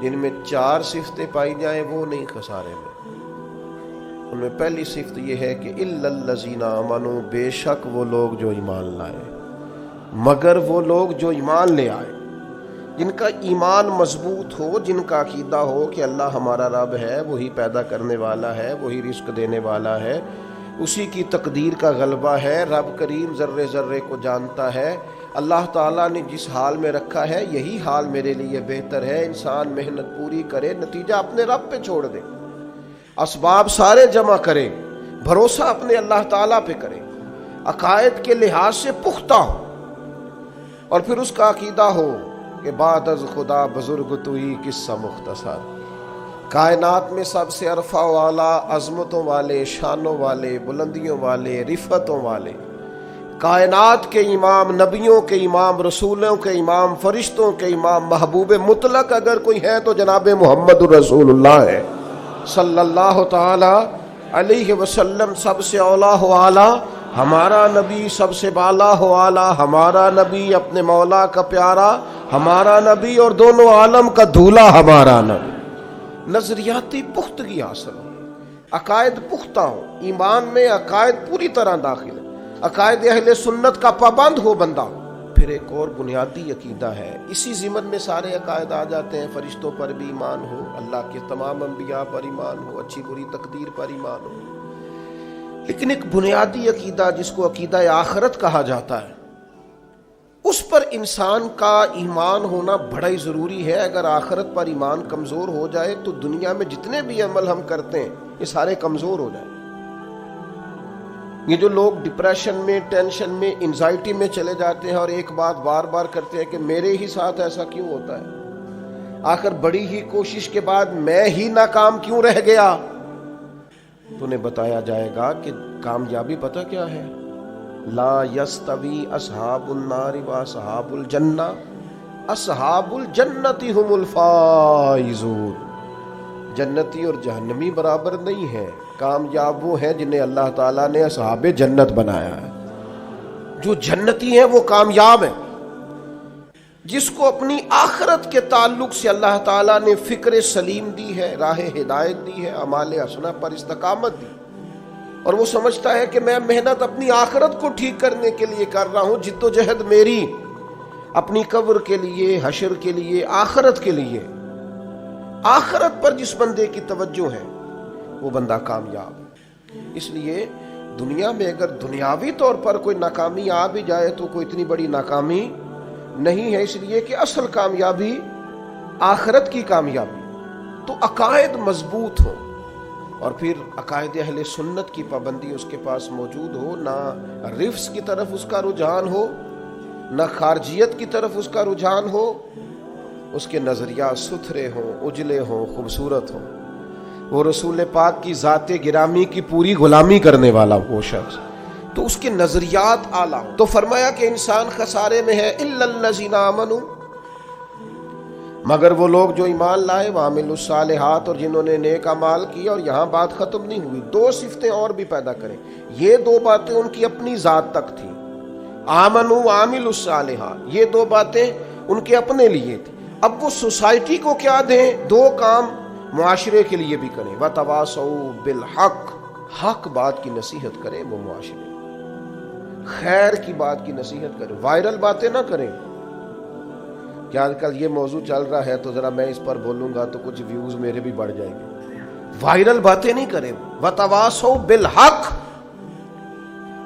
جن میں 4 صفتیں پائی جائیں وہ نہیں خسارے میں۔ ان میں پہلی صفت یہ ہے کہ الا الذین آمنوا، بے شک وہ لوگ جو ایمان لائے، مگر وہ لوگ جو ایمان لے آئے، جن کا ایمان مضبوط ہو، جن کا عقیدہ ہو کہ اللہ ہمارا رب ہے، وہی پیدا کرنے والا ہے، وہی رزق دینے والا ہے، اسی کی تقدیر کا غلبہ ہے، رب کریم ذرے ذرے کو جانتا ہے، اللہ تعالیٰ نے جس حال میں رکھا ہے یہی حال میرے لیے بہتر ہے، انسان محنت پوری کرے، نتیجہ اپنے رب پہ چھوڑ دے، اسباب سارے جمع کرے، بھروسہ اپنے اللہ تعالیٰ پہ کرے، عقائد کے لحاظ سے پختہ ہو، اور پھر اس کا عقیدہ ہو کہ بعد از خدا بزرگ توئی قصہ مختصر، کائنات میں سب سے عرفہ والا، عظمتوں والے، شانوں والے، بلندیوں والے، رفتوں والے، کائنات کے امام، نبیوں کے امام، رسولوں کے امام، فرشتوں کے امام، محبوب مطلق اگر کوئی ہے تو جناب محمد رسول اللہ ہے صلی اللہ تعالی علیہ وسلم۔ سب سے اولا ہو اعلیٰ ہمارا نبی، سب سے بالا ہو اعلیٰ ہمارا نبی، اپنے مولا کا پیارا ہمارا نبی، اور دونوں عالم کا دھولا ہمارا نبی۔ نظریاتی پختگی حاصل ہو، عقائد پختہ ہو، ایمان میں عقائد پوری طرح داخل ہے، عقائد اہل سنت کا پابند ہو بندہ۔ پھر ایک اور بنیادی عقیدہ ہے، اسی ضمن میں سارے عقائد آ جاتے ہیں، فرشتوں پر بھی ایمان ہو، اللہ کے تمام انبیاء پر ایمان ہو، اچھی بری تقدیر پر ایمان ہو، لیکن ایک بنیادی عقیدہ جس کو عقیدہ آخرت کہا جاتا ہے، اس پر انسان کا ایمان ہونا بڑا ہی ضروری ہے۔ اگر آخرت پر ایمان کمزور ہو جائے تو دنیا میں جتنے بھی عمل ہم کرتے ہیں یہ سارے کمزور ہو جائیں۔ یہ جو لوگ ڈپریشن میں، ٹینشن میں، انزائٹی میں چلے جاتے ہیں اور ایک بات بار بار کرتے ہیں کہ میرے ہی ساتھ ایسا کیوں ہوتا ہے، آخر بڑی ہی کوشش کے بعد میں ہی ناکام کیوں رہ گیا، تو انہیں بتایا جائے گا کہ کامیابی پتہ کیا ہے؟ لا یستوی اصحاب النار و اصحاب الجنہ، اصحاب الجنت هم الفائزون۔ جنتی اور جہنمی برابر نہیں ہیں، کامیاب وہ ہیں جنہیں اللہ تعالیٰ نے اصحاب جنت بنایا ہے۔ جو جنتی ہیں وہ کامیاب ہیں، جس کو اپنی آخرت کے تعلق سے اللہ تعالیٰ نے فکر سلیم دی ہے، راہ ہدایت دی ہے، اعمال حسنہ پر استقامت دی، اور وہ سمجھتا ہے کہ میں محنت اپنی آخرت کو ٹھیک کرنے کے لیے کر رہا ہوں، جد و جہد میری اپنی قبر کے لیے، حشر کے لیے، آخرت کے لیے۔ آخرت پر جس بندے کی توجہ ہے وہ بندہ کامیاب ہے۔ اس لیے دنیا میں اگر دنیاوی طور پر کوئی ناکامی آ بھی جائے تو کوئی اتنی بڑی ناکامی نہیں ہے، اس لیے کہ اصل کامیابی آخرت کی کامیابی۔ تو عقائد مضبوط ہو، اور پھر عقائد اہل سنت کی پابندی اس کے پاس موجود ہو، نہ رفس کی طرف اس کا رجحان ہو، نہ خارجیت کی طرف اس کا رجحان ہو، اس کے نظریات ستھرے ہوں، اجلے ہوں، خوبصورت ہوں، وہ رسول پاک کی ذات گرامی کی پوری غلامی کرنے والا وہ شخص، تو اس کے نظریات اعلیٰ ہوں۔ تو فرمایا کہ انسان خسارے میں ہے، الا الذین آمنوا، مگر وہ لوگ جو ایمان لائے، وعملوا الصالحات، اور جنہوں نے نیک اعمال کیے۔ اور یہاں بات ختم نہیں ہوئی، 2 صفتیں اور بھی پیدا کریں۔ یہ 2 باتیں ان کی اپنی ذات تک تھیں، آمنوا وعملوا الصالحات، یہ 2 باتیں ان کے اپنے لیے تھیں۔ اب وہ سوسائٹی کو کیا دیں؟ 2 کام معاشرے کے لیے بھی کریں، وتواصوا بالحق، حق بات کی نصیحت کریں وہ معاشرے، خیر کی بات کی نصیحت کریں، وائرل باتیں نہ کریں کہ آج کل یہ موضوع چل رہا ہے تو ذرا میں اس پر بولوں گا تو کچھ ویوز میرے بھی بڑھ جائیں گے، وائرل باتیں نہیں کریں۔ وتواصوا بالحق،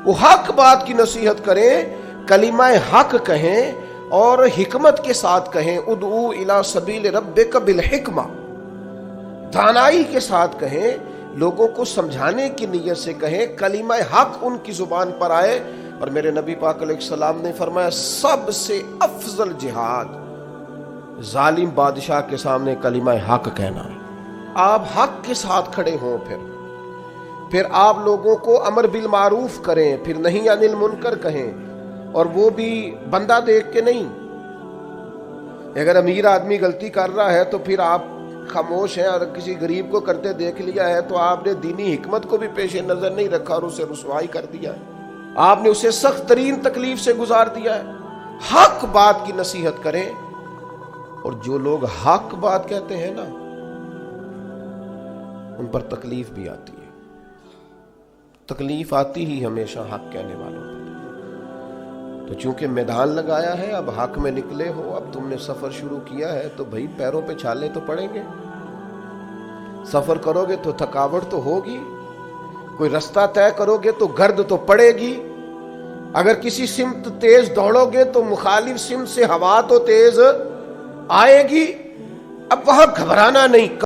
وہ حق بات کی نصیحت کریں، کلمہ حق کہیں اور حکمت کے ساتھ کہیں، ادعو الی سبیل ربک بالحکمہ، دانائی کے ساتھ کہیں، لوگوں کو سمجھانے کی نیت سے کہیں، کلمہ حق ان کی زبان پر آئے۔ اور میرے نبی پاک علیہ السلام نے فرمایا سب سے افضل جہاد ظالم بادشاہ کے سامنے کلمہ حق کہنا ہے۔ آپ حق کے ساتھ کھڑے ہوں، پھر آپ لوگوں کو امر بالمعروف کریں، پھر نہی عن المنکر کہیں، اور وہ بھی بندہ دیکھ کے نہیں۔ اگر امیر آدمی غلطی کر رہا ہے تو پھر آپ خاموش ہیں، اور کسی غریب کو کرتے دیکھ لیا ہے تو آپ نے دینی حکمت کو بھی پیش نظر نہیں رکھا اور اسے رسوائی کر دیا ہے، آپ نے اسے سخت ترین تکلیف سے گزار دیا ہے۔ حق بات کی نصیحت کریں، اور جو لوگ حق بات کہتے ہیں نا ان پر تکلیف بھی آتی ہے. تکلیف آتی ہی ہمیشہ حق کہنے والوں پر. تو چونکہ میدان لگایا ہے، اب حق میں نکلے ہو، اب تم نے سفر شروع کیا ہے تو بھئی پیروں پہ چھالے تو پڑیں گے. سفر کرو گے تو تھکاوٹ تو ہوگی، کوئی رستہ طے کرو گے تو گرد تو پڑے گی. اگر کسی سمت تیز دوڑو گے تو مخالف سمت سے ہوا تو تیز آئے گی. اب وہاں گھبرانا نہیں.